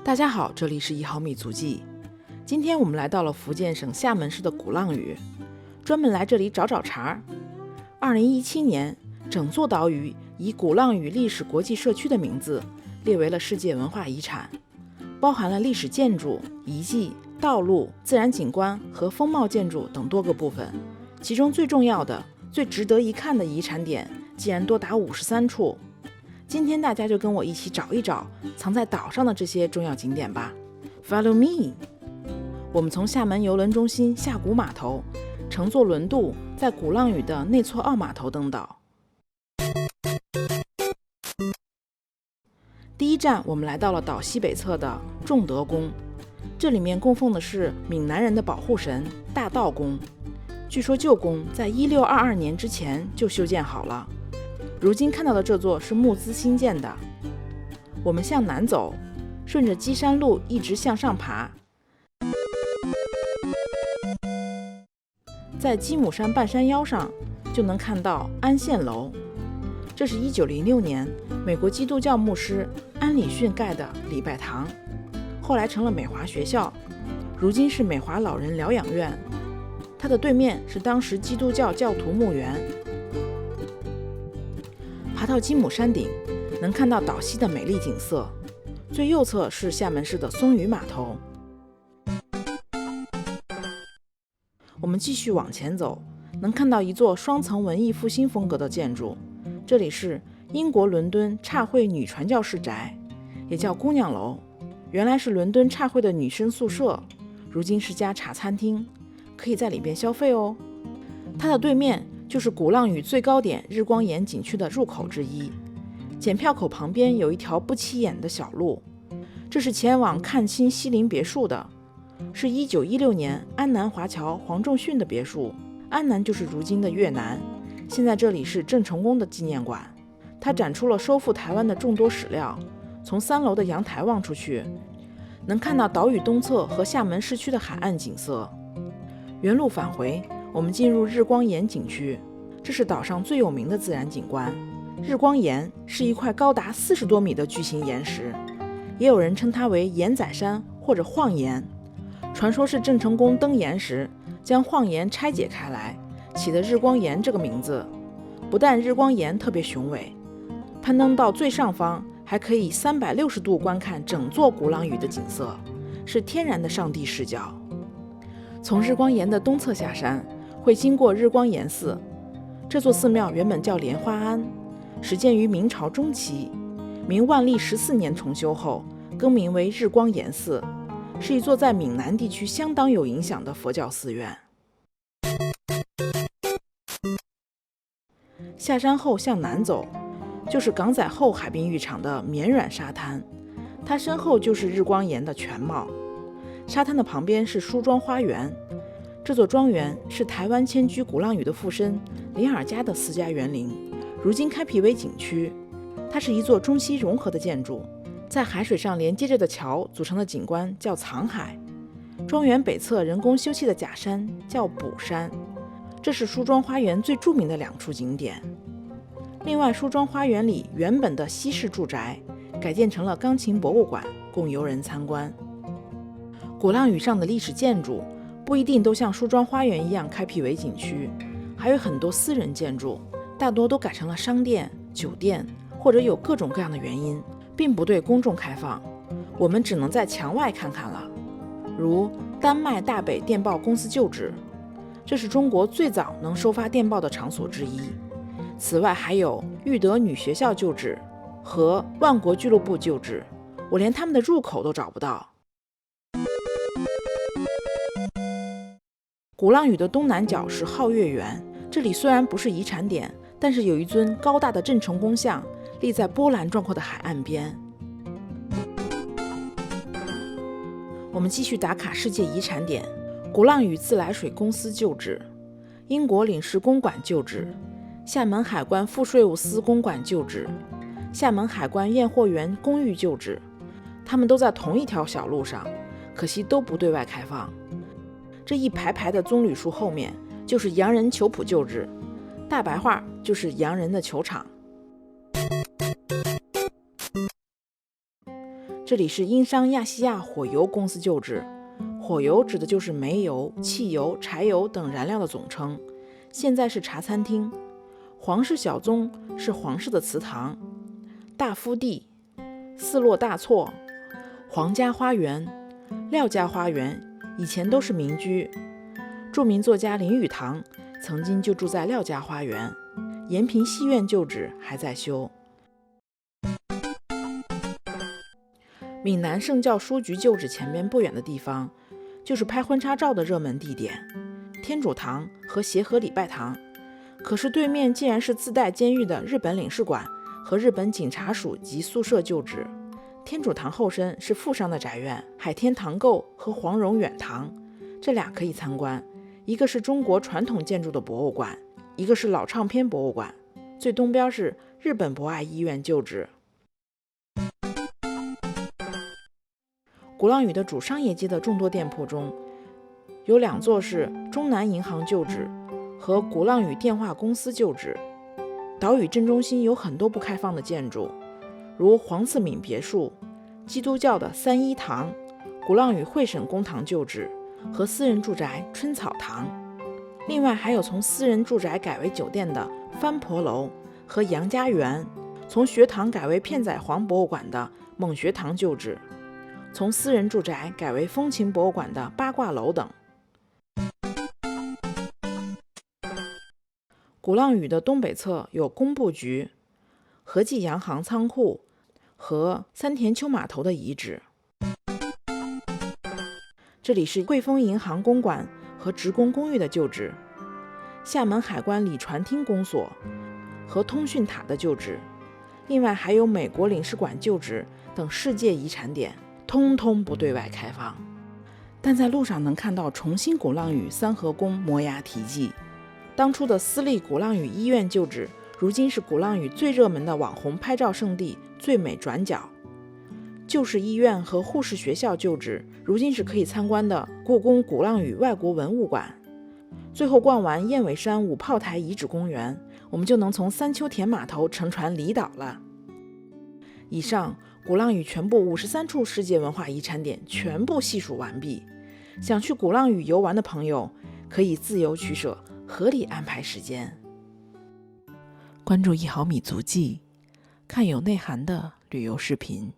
大家好，这里是1毫米足迹。今天我们来到了福建省厦门市的鼓浪屿，专门来这里找找茬。2017年，整座岛屿以鼓浪屿历史国际社区的名字列为了世界文化遗产，包含了历史建筑、遗迹、道路、自然景观和风貌建筑等多个部分。其中最重要的、最值得一看的遗产点竟然多达53处。今天大家就跟我一起找一找藏在岛上的这些重要景点吧。 Follow me。 我们从厦门邮轮中心下鼓码头乘坐轮渡在鼓浪屿的内错澳码头登岛。第一站我们来到了岛西北侧的仲德宫，这里面供奉的是闽南人的保护神大道公。据说旧宫在1622年之前就修建好了，如今看到的这座是募资新建的。我们向南走，顺着基山路一直向上爬，在基姆山半山腰上就能看到安县楼，这是1906年美国基督教牧师安里逊盖的礼拜堂，后来成了美华学校，如今是美华老人疗养院。它的对面是当时基督教教徒墓园。爬到基姆山顶，能看到岛西的美丽景色。最右侧是厦门市的松屿码头。我们继续往前走，能看到一座双层文艺复兴风格的建筑，这里是英国伦敦差会女传教士宅，也叫姑娘楼。原来是伦敦差会的女生宿舍，如今是家茶餐厅，可以在里边消费哦。它的对面就是鼓浪屿最高点日光岩景区的入口之一，检票口旁边有一条不起眼的小路，这是前往看清西林别墅的，是1916年安南华侨黄仲训的别墅。安南就是如今的越南，现在这里是郑成功的纪念馆。它展出了收复台湾的众多史料，从3楼的阳台望出去，能看到岛屿东侧和厦门市区的海岸景色。原路返回，我们进入日光岩景区，这是岛上最有名的自然景观。日光岩是一块高达40多米的巨型岩石，也有人称它为岩仔山或者晃岩。传说是郑成功登岩时将晃岩拆解开来，起的日光岩这个名字。不但日光岩特别雄伟，攀登到最上方还可以360度观看整座鼓浪屿的景色，是天然的上帝视角。从日光岩的东侧下山，会经过日光岩寺。这座寺庙原本叫莲花庵，始建于明朝中期，明万历14年重修后更名为日光岩寺，是一座在闽南地区相当有影响的佛教寺院。下山后向南走，就是港仔后海滨浴场的绵软沙滩，它身后就是日光岩的全貌。沙滩的旁边是梳妆花园，这座庄园是台湾迁居鼓浪屿的富绅林尔家的私家园林，如今开辟为景区。它是一座中西融合的建筑，在海水上连接着的桥组成的景观叫藏海。庄园北侧人工修砌的假山叫补山，这是梳妆花园最著名的2处景点。另外，梳妆花园里原本的西式住宅改建成了钢琴博物馆，供游人参观。鼓浪屿上的历史建筑不一定都像梳妆花园一样开辟为景区，还有很多私人建筑，大多都改成了商店、酒店，或者有各种各样的原因，并不对公众开放，我们只能在墙外看看了。如丹麦大北电报公司旧址，这是中国最早能收发电报的场所之一。此外还有育德女学校旧址和万国俱乐部旧址，我连他们的入口都找不到。鼓浪屿的东南角是皓月园，这里虽然不是遗产点，但是有一尊高大的郑成功像立在波澜壮阔的海岸边。我们继续打卡世界遗产点：鼓浪屿自来水公司旧址、英国领事公馆旧址、厦门海关副税务司公馆旧址、厦门海关验货员公寓旧址，它们都在同一条小路上，可惜都不对外开放。这一排排的棕榈树后面就是洋人球圃旧址，大白话就是洋人的球场。这里是英商亚细亚火油公司旧址。火油指的就是煤油、汽油、柴油等燃料的总称。现在是茶餐厅。皇室小宗是皇室的祠堂。大夫第、四落大错、皇家花园、廖家花园以前都是民居。著名作家林语堂曾经就住在廖家花园。延平戏院旧址还在修。闽南圣教书局旧址前边不远的地方，就是拍婚纱照的热门地点天主堂和协和礼拜堂。可是对面竟然是自带监狱的日本领事馆和日本警察署及宿舍旧址。天主堂后身是富商的宅院海天堂构和黄荣远堂，这俩可以参观。一个是中国传统建筑的博物馆，一个是老唱片博物馆。最东边是日本博爱医院旧址。鼓浪屿的主商业街的众多店铺中，有2座是中南银行旧址和鼓浪屿电话公司旧址。岛屿正中心有很多不开放的建筑，如黄次敏别墅、基督教的三一堂、鼓浪屿会审公堂旧址和私人住宅春草堂。另外还有从私人住宅改为酒店的番婆楼和杨家园，从学堂改为片仔癀博物馆的蒙学堂旧址，从私人住宅改为风情博物馆的八卦楼等。鼓浪屿的东北侧有工部局、和记洋行仓库和三田丘码头的遗址。这里是汇丰银行公馆和职工公寓的旧址，厦门海关礼船厅公所和通讯塔的旧址。另外还有美国领事馆旧址等世界遗产点，通通不对外开放。但在路上能看到重新鼓浪屿三合宫摩崖题记。当初的私立鼓浪屿医院旧址，如今是鼓浪屿最热门的网红拍照圣地最美转角。旧式医院和护士学校旧址，如今是可以参观的故宫鼓浪屿外国文物馆。最后逛完燕尾山五炮台遗址公园，我们就能从三秋田码头乘船离岛了。以上鼓浪屿全部53处世界文化遗产点全部细数完毕。想去鼓浪屿游玩的朋友，可以自由取舍，合理安排时间。关注1毫米足迹，看有内涵的旅游视频。